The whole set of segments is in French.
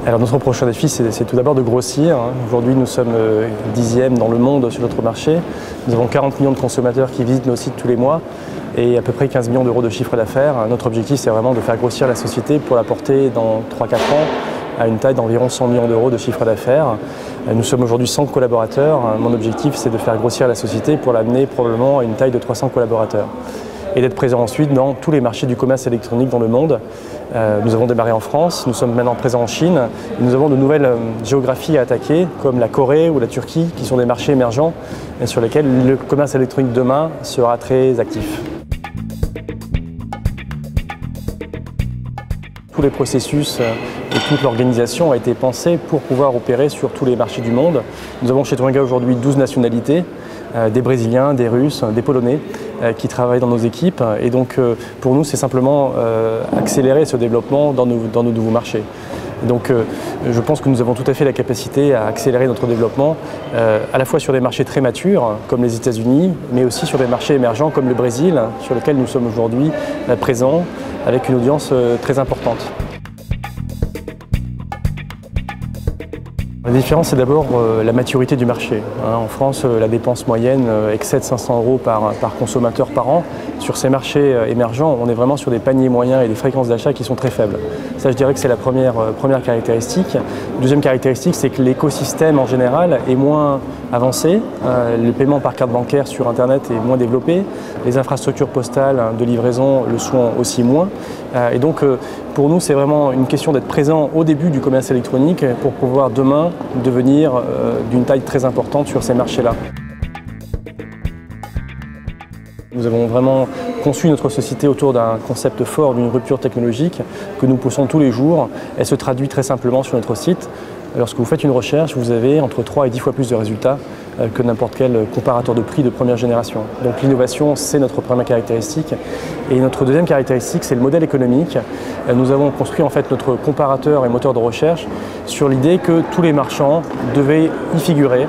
Alors notre prochain défi, c'est tout d'abord de grossir. Aujourd'hui, nous sommes 10e dans le monde sur notre marché. Nous avons 40 millions de consommateurs qui visitent nos sites tous les mois et à peu près 15 millions d'euros de chiffre d'affaires. Notre objectif, c'est vraiment de faire grossir la société pour la porter dans 3-4 ans à une taille d'environ 100 millions d'euros de chiffre d'affaires. Nous sommes aujourd'hui 100 collaborateurs. Mon objectif, c'est de faire grossir la société pour l'amener probablement à une taille de 300 collaborateurs. Et d'être présent ensuite dans tous les marchés du commerce électronique dans le monde. Nous avons démarré en France, nous sommes maintenant présents en Chine. Et nous avons de nouvelles géographies à attaquer, comme la Corée ou la Turquie, qui sont des marchés émergents sur lesquels le commerce électronique demain sera très actif. Tous les processus et toute l'organisation a été pensée pour pouvoir opérer sur tous les marchés du monde. Nous avons chez Twinga aujourd'hui 12 nationalités, des Brésiliens, des Russes, des Polonais qui travaillent dans nos équipes. Et donc pour nous, c'est simplement accélérer ce développement dans nos nouveaux marchés. Donc je pense que nous avons tout à fait la capacité à accélérer notre développement à la fois sur des marchés très matures comme les États-Unis, mais aussi sur des marchés émergents comme le Brésil, sur lesquels nous sommes aujourd'hui présents avec une audience très importante. La différence, c'est d'abord la maturité du marché. En France, la dépense moyenne excède 500 € par consommateur par an. Sur ces marchés émergents, on est vraiment sur des paniers moyens et des fréquences d'achat qui sont très faibles. Ça, je dirais que c'est la première caractéristique. Deuxième caractéristique, c'est que l'écosystème en général est moins avancé. Le paiement par carte bancaire sur Internet est moins développé. Les infrastructures postales de livraison le sont aussi moins. Et donc, pour nous, c'est vraiment une question d'être présent au début du commerce électronique pour pouvoir demain devenir d'une taille très importante sur ces marchés-là. Nous avons vraiment conçu notre société autour d'un concept fort, d'une rupture technologique que nous poussons tous les jours. Elle se traduit très simplement sur notre site. Lorsque vous faites une recherche, vous avez entre 3 et 10 fois plus de résultats que n'importe quel comparateur de prix de première génération. Donc l'innovation, c'est notre première caractéristique. Et notre deuxième caractéristique, c'est le modèle économique. Nous avons construit en fait notre comparateur et moteur de recherche sur l'idée que tous les marchands devaient y figurer.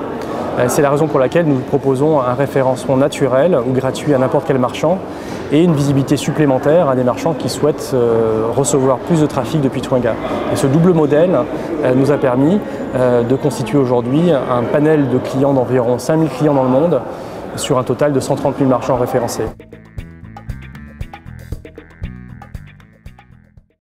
C'est la raison pour laquelle nous proposons un référencement naturel ou gratuit à n'importe quel marchand et une visibilité supplémentaire à des marchands qui souhaitent recevoir plus de trafic depuis Twinga. Et ce double modèle nous a permis de constituer aujourd'hui un panel de clients d'environ 5000 clients dans le monde sur un total de 130 000 marchands référencés.